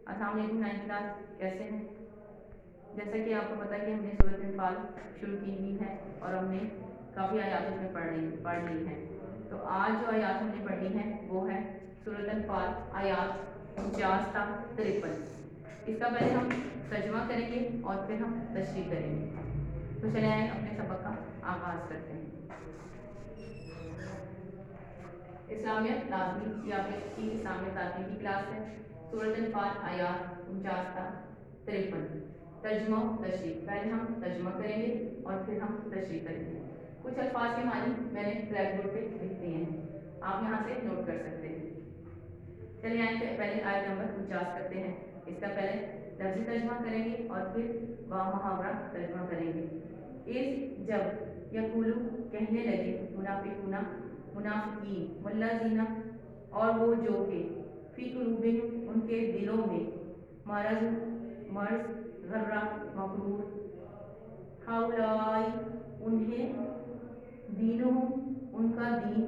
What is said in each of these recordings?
السلام علیکم 9th class, کیسے ہیں؟ جیسا کہ آپ کو پتا ہے کہ ہم نے سورۃ انفال شروع کی ہوئی ہے اور ہم نے کافی آیات اس میں پڑھ لی ہیں. تو آج جو آیات ہم نے پڑھی ہیں وہ ہے سورۃ انفال آیات 49 تا 53. اس کا پہلے ہم ترجمہ کریں گے اور پھر ہم تشریح کریں گے. تو چلے آئیں اپنے سبق کا آغاز کرتے ہیں. اسلامیت لازمی یا پھر کی اسلامیت لازمی کی کلاس ہے. سورۃ انفال آیات 49 تا 53. ترجمہ و تشریح. پہلے ہم ترجمہ کریں گے اور پھر ہم تشریح کریں گے. کچھ الفاظ کے معنی میں نے بلیک بورڈ پہ لکھ دیے ہیں، آپ یہاں سے نوٹ کر سکتے ہیں. چلیے آئیں پہلے آیت نمبر 49 کرتے ہیں. اس کا پہلے لفظی ترجمہ کریں گے اور پھر با محاورہ ترجمہ کریں گے. اس جب یقولو کہنے لگے منافقون منافقین والذین اور وہ جو کہ فی قلوبہم ان کے دلوں میں مرض غرہ مغرور ہؤلائی انہیں دینوں ان کا دین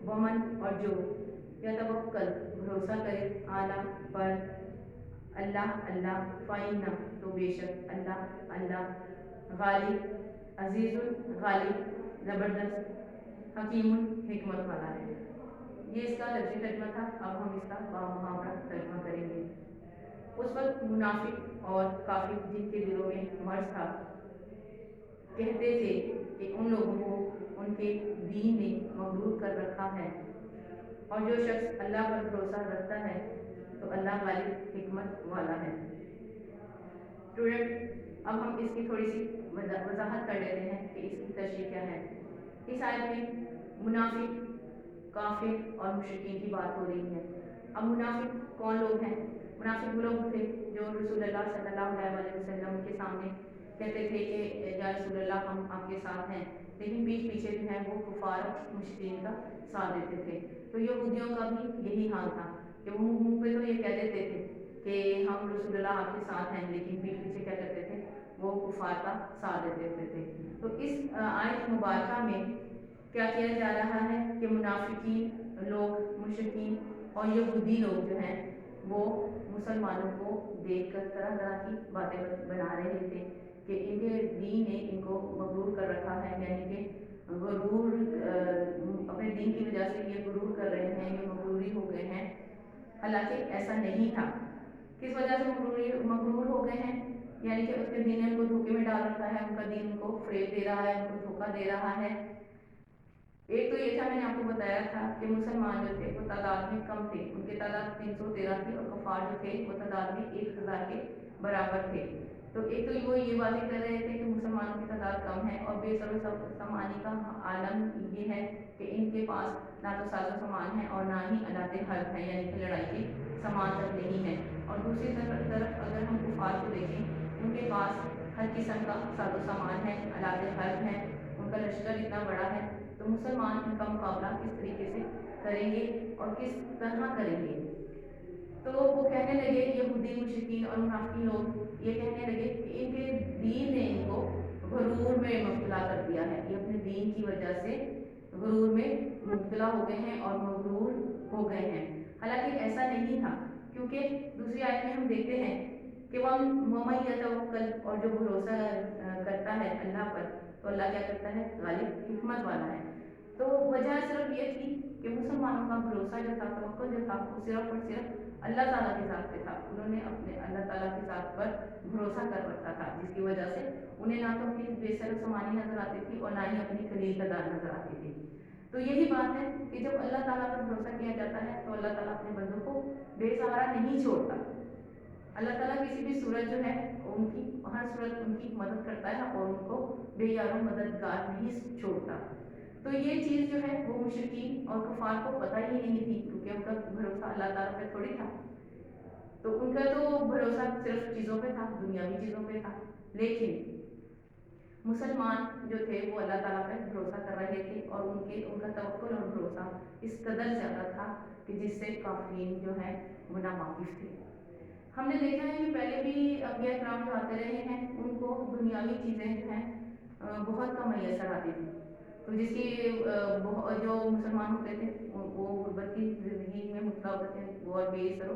ومن اور جو یتوکل بھروسہ کرے اعلیٰ پر اللہ فائنہ تو بے شک اللہ غالب عزیز غالب زبردست حکیم حکمت والا ہے. یہ اس کا لفظی ترجمہ تھا. اب ہم اس کا با محاورہ ترجمہ کریں گے. اس وقت منافق اور کافر جن کے دلوں میں مرض تھا کہتے تھے کہ ان لوگوں کو ان کے دین نے مغرور کر رکھا ہے، اور جو شخص اللہ پر بھروسہ رکھتا ہے تو اللہ غالب حکمت والا ہے. اسٹوڈنٹ، اب ہم اس کی تھوڑی سی وضاحت کر لیتے ہیں کہ اس کی تشریح کیا ہے. اس آیت میں منافق، کافر اور مشرکین کی بات ہو رہی ہے. اب منافق کون لوگ ہیں؟ منافق وہ لوگ تھے جو رسول اللہ صلی اللہ علیہ وسلم کے سامنے کہتے تھے کہ یا رسول اللہ ہم آپ کے ساتھ ہیں، لیکن پیچھے جو ہے وہ کفار مشرکین کا ساتھ دیتے تھے. تو یہودیوں کا بھی یہی حال تھا کہ وہ منہ پہ تو یہ کہہ دیتے تھے کہ ہم رسول اللہ آپ کے ساتھ ہیں، لیکن پیچھے کیا کرتے تھے؟ وہ کفار کا ساتھ دیتے تھے. تو اس آیت مبارکہ میں کیا کیا جا رہا ہے کہ منافقین لوگ، مشرکین اور یہودی لوگ جو ہیں وہ مسلمانوں کو دیکھ کر طرح طرح کی باتیں بنا رہے تھے کہ ان کے دین نے ان کو مغرور کر رکھا ہے، یعنی کہ غرور اپنے دین کی وجہ سے یہ غرور کر رہے ہیں، یہ مغروری ہو گئے ہیں. حالانکہ ایسا نہیں تھا. کس وجہ سے مغرور ہو گئے ہیں؟ یعنی کہ اس کے دین نے ان کو دھوکے میں ڈال رکھا ہے، ان کا دین ان کو فریب دے رہا ہے، ان کو دھوکہ دے رہا ہے. ایک تو یہ تھا، میں نے آپ کو بتایا تھا کہ مسلمان جو تھے وہ تعداد میں کم تھے، ان کی تعداد 313 تھی، اور کفار جو تھے وہ تعداد میں 1000 کے برابر تھے. تو ایک تو وہ یہ باتیں کر رہے تھے کہ مسلمانوں کی تعداد کم ہے، اور بے سر و سامانی کا عالم یہ ہے کہ ان کے پاس نہ تو ساز و سامان ہے اور نہ ہی آلات حرب ہے، یعنی کہ لڑائی کے سامان تک نہیں ہے. اور دوسری طرف اگر ہم کفار کو دیکھیں، ان کے پاس ہر قسم کا ساز و سامان ہے، آلات حرب ہے، ان کا لشکر اتنا بڑا ہے. تو مسلمان ان کا مقابلہ کس طریقے سے کریں گے اور کس طرح کریں گے؟ تو وہ کہنے لگے، یہودی مشرکین اور منافقین لوگ یہ کہنے لگے کہ ان کے دین نے ان کو غرور میں مبتلا کر دیا ہے، یہ اپنے دین کی وجہ سے غرور میں مبتلا ہو گئے ہیں اور مغرور ہو گئے ہیں. حالانکہ ایسا نہیں تھا، کیونکہ دوسری آیت میں ہم دیکھتے ہیں کہ وہ وَمَن یَتَوَکَّل اور جو بھروسہ کرتا ہے اللہ پر تو اللہ کیا کرتا ہے؟ غالب حکمت والا ہے. تو وجہ صرف یہ تھی کہ مسلمانوں کا بھروسہ جو تھا، توکل جو تھا، وہ صرف اور صرف اللہ تعالیٰ کے ذات پہ تھا. انہوں نے اپنے اللہ تعالیٰ کے ذات پر بھروسہ کر رکھا تھا، جس کی وجہ سے انہیں نہ تو اپنی بے سر و سامانی نظر آتی تھی اور نہ ہی اپنی خلیل تعداد نظر آتی تھی. تو یہی بات ہے کہ جب اللہ تعالیٰ پر بھروسہ کیا جاتا ہے تو اللہ تعالیٰ اپنے بندوں کو بے سہارا نہیں چھوڑتا. اللہ تعالیٰ کسی بھی صورت جو ہے ان کی ہر صورت ان کی مدد کرتا ہے اور ان کو بے یار و مددگار نہیں چھوڑتا. تو یہ چیز جو ہے وہ مشرکین اور کفار کو پتہ ہی نہیں تھی، کیونکہ ان کا بھروسہ اللہ تعالیٰ پہ تھوڑی تھا. تو ان کا تو بھروسہ صرف چیزوں پہ تھا، دنیاوی چیزوں پہ تھا. لیکن مسلمان جو تھے وہ اللہ تعالیٰ پہ بھروسہ کر رہے تھے، اور ان کا توکل اور بھروسہ اس قدر زیادہ تھا کہ جس سے کافرین جو ہے وہ ناواقف تھے. ہم نے دیکھا ہے کہ پہلے بھی انبیاء کرام جو آتے رہے ہیں ان کو دنیاوی چیزیں جو ہیں بہت کم میسر آتی تھی. تو جس کی جو مسلمان ہوتے تھے وہ غربت کی زندگی میں مبتلا ہوتے تھے، وہ اور بے سر و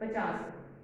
50,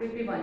51,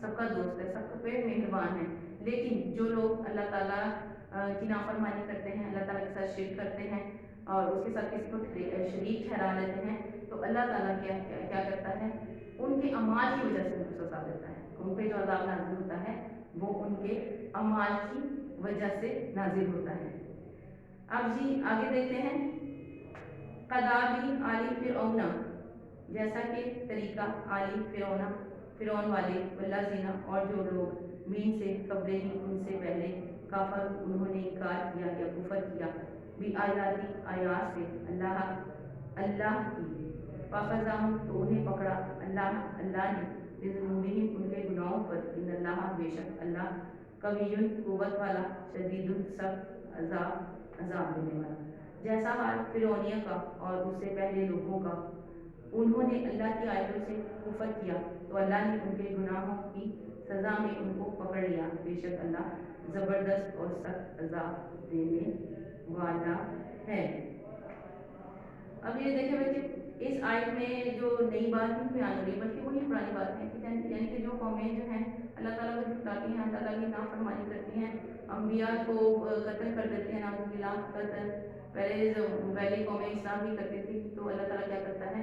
سب کا دوست ہے، سب پہ مہربان ہے، لیکن جو لوگ اللہ تعالیٰ کی نافرمانی کرتے ہیں، اللہ تعالیٰ کے ساتھ شرک کرتے ہیں اور اس کے ساتھ کسی کو شریک ٹھہرا لیتے ہیں، تو اللہ تعالیٰ کیا کرتا ہے، ان کے اعمال کی وجہ سے ان کو سزا دیتا ہے. ان پہ جو عذاب نازل ہوتا ہے وہ ان کے اعمال کی وجہ سے نازل ہوتا ہے. اب جی آگے دیکھتے ہیں. قدابی آل فرعون، جیسا کہ طریقہ آل فرعون والے والذین، اور جو لوگ مین سے قبل ہی ان سے پہلے کافر انہوں نے انکار کیا یا کفر کیا بھی آیاتی آیات سے اللہ کی، فاخذہم تو انہیں پکڑا اللہ نے بذنوبہم ان کے گناہوں پر، ان اللہ بے شک اللہ قوی قوت والا، شدید سخت عذاب دینے والا. جیسا حال فرعونیہ کا اور اس سے پہلے لوگوں کا، انہوں نے اللہ کی آیتوں سے کفر کیا تو اللہ نے ان کے گناہوں کی سزا میں ان کو پکڑ لیا، بے شک اللہ زبردست اور سخت عذاب دینے والا ہے. اب یہ دیکھیں بچے، اس آیت میں جو نئی بات نہیں بیان ہو رہی بلکہ وہی پرانی بات ہے کہ یعنی کہ جو قومیں جو ہیں اللہ تعالیٰ کو جھٹلاتی ہیں، اللہ تعالیٰ کی نافرمانی کرتی ہیں، انبیاء کو قتل کر دیتے ہیں، نعوذ باللہ قتل. پہلے قومیں اسلام بھی کرتی تھی تو اللہ تعالیٰ کیا کرتا ہے،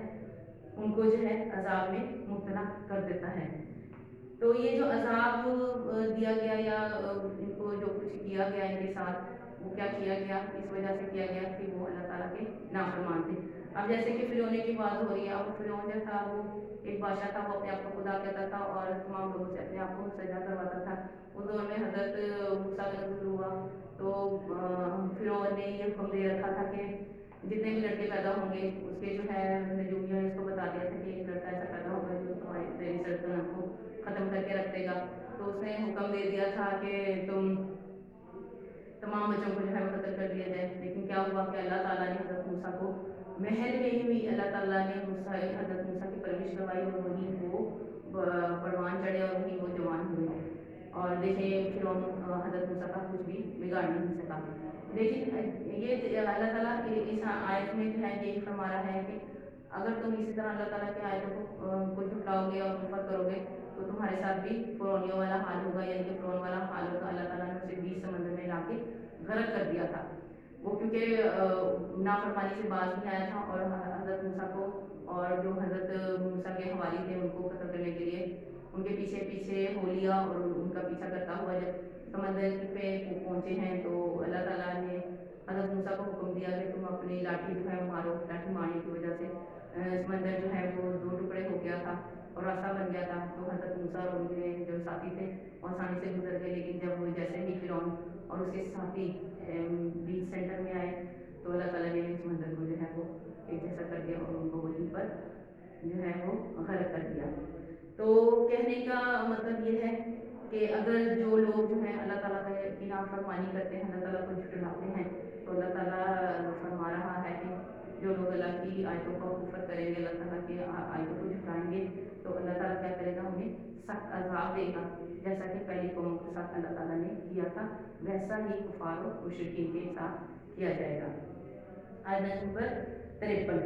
ان کو جو ہے عذاب میں مبتلا کر دیتا ہے. تو یہ جو عذاب دیا گیا یا ان کو جو کچھ کیا گیا ان کے ساتھ، وہ کیا کیا گیا، اس وجہ سے کیا گیا کہ وہ اللہ تعالیٰ کے نافرمان تھے. اب جیسے کہ فرعون کی بات ہو رہی ہے، اب فرعون جو تھا وہ ایک بادشاہ تھا، وہ اپنے آپ کو خدا کہتا تھا اور تمام لوگوں سے اپنے آپ کو سجا کرواتا تھا. اس دور میں حضرت موسیٰ کا نزول ہوا تو فرعون نے یہ حکم دے رکھا تھا کہ جتنے بھی لڑکے پیدا ہوں گے اس کے جو ہے نجومیوں نے اس کو بتا دیا تھا کہ ایک لڑکا ایسا پیدا ہوگا جو تیری سلطنت کو ختم کر کے رکھ دے گا. تو اس نے حکم دے دیا تھا کہ تم تمام بچوں کو جو ہے قتل کر دیا جائے. لیکن کیا ہوا کہ اللہ تعالیٰ نے حضرت موسیٰ کو محل میں ہی اللہ تعالیٰ نے حضرت موسیٰ کی پرورش کروائی اور وہیں وہ پروان چڑھے اور وہیں وہ جوان ہوئے. اور دیکھیں فرعون حضرت موسیٰ کا کچھ بھی بگاڑ نہیں سکا. لیکن یہ اللہ تعالیٰ اس آیت میں جو ہے یہی فرما رہا ہے کہ اگر تم اسی طرح اللہ تعالیٰ کی آیتوں کو جھٹلاؤ گے اور کفر کرو گے تو تمہارے ساتھ بھی فرعونیوں والا حال ہوگا، یعنی کہ فرعون والا حال ہوگا. اللہ تعالیٰ نے اسے 20 سمندر میں لا کے غرق کر دیا تھا. وہ کیونکہ نافرمانی سے باز نہیں آیا تھا اور حضرت موسیٰ کو اور جو حضرت موسیٰ کے حوالی تھے ان کو قتل کرنے کے لیے ان کے پیچھے ہو لیا اور ان کا پیچھا کرتا ہوا جب سمندر پہ پہنچے ہیں تو اللہ تعالیٰ نے حضرت موسیٰ کو حکم دیا کہ تم اپنی لاٹھی جو ہے مارو. لاٹھی مارنے کی وجہ سے سمندر جو ہے وہ 2 ٹکڑے ہو گیا تھا اور راستہ بن گیا تھا. تو حضرت موسیٰ اور ان کے جو ساتھی تھے آسانی سے گزر گئے. لیکن جب وہ جیسے ہی فرعون اور اس کے ساتھی بیچ سینٹر میں آئے تو اللہ تعالیٰ نے سمندر کو جو ہے وہ ایک جیسا کر دیا اور ان کو وہیں پر جو ہے وہ غرق کر دیا. تو کہنے کا مطلب یہ ہے کہ اگر جو لوگ جو ہیں اللہ تعالیٰ کی نافرمانی کرتے ہیں، اللہ تعالیٰ کو جھٹلاتے ہیں، تو اللہ تعالیٰ فرما رہا ہے کہ جو لوگ اللہ کی آیتوں کا کفر کریں گے، اللہ تعالیٰ کی آیتوں کو جھٹلائیں گے تو اللہ تعالیٰ کیا کرے گا، انہیں سخت عذاب دے گا. جیسا کہ پہلی قوموں کے ساتھ اللہ تعالیٰ نے کیا تھا ویسا ہی کفار و مشرکین کے ساتھ کیا جائے گا. آیت نمبر 53.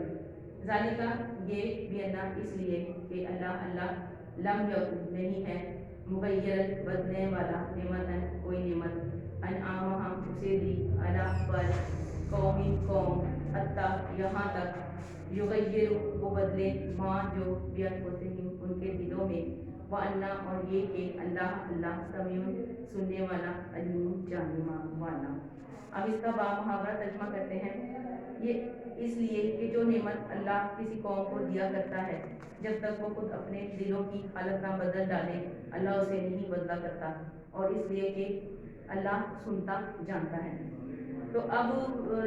ذالکہ یہ بینا اس لیے کہ اللہ لم یکن نہیں ہے مغیر بدلنے والا نعمتن کوئی نعمت انعامہا اسے دی علی پر قوم حتی یہاں تک یغیر وہ بدلے ماں جو بانفسہم ان کے دلوں میں، وَأَنَّ اور یہ کہ اللہ سمیع سننے والا، علیم جاننے والا. اب اس کا محاورہ ترجمہ کرتے ہیں. یہ اس لیے کہ جو نعمت اللہ کسی قوم کو دیا کرتا ہے جب تک وہ خود اپنے دلوں کی حالت نہ بدل ڈالے اللہ اسے نہیں بدلا کرتا، اور اس لیے کہ اللہ سنتا جانتا ہے. تو اب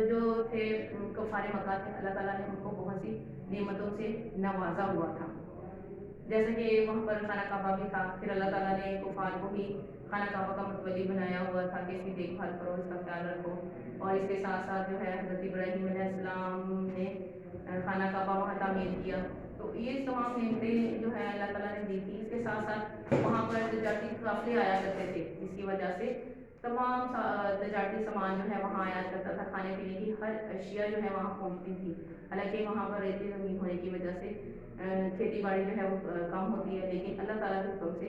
جو تھے کفار مکہ تھے، اللہ تعالیٰ نے ان کو بہت سی نعمتوں سے نوازا ہوا تھا. جیسے کہ وہاں پر خانہ کعبہ بھی تھا، پھر اللہ تعالیٰ نے کفار کو بھی خانہ کعبہ کا متولی بنایا ہوا تھا کہ اس کی دیکھ بھال کرو، اس کا خیال رکھو. اور اس کے ساتھ ساتھ جو ہے حضرت ابراہیم علیہ السلام نے خانہ کعبہ وہاں تعمیر کیا. تو یہ تمام نعمتیں جو ہے اللہ تعالیٰ نے دی تھی. اس کے ساتھ ساتھ وہاں پر تجارتی قافلے آیا کرتے تھے جس کی وجہ سے تمام تجارتی سامان جو ہے وہاں آیا کرتا تھا. کھانے پینے کی ہر اشیاء جو ہے وہاں پہنچتی تھی. حالانکہ وہاں پر ریتی زمین ہونے کی وجہ سے کھیتی باڑی جو ہے وہ کم ہوتی ہے، لیکن اللہ تعالیٰ کے حکم سے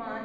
5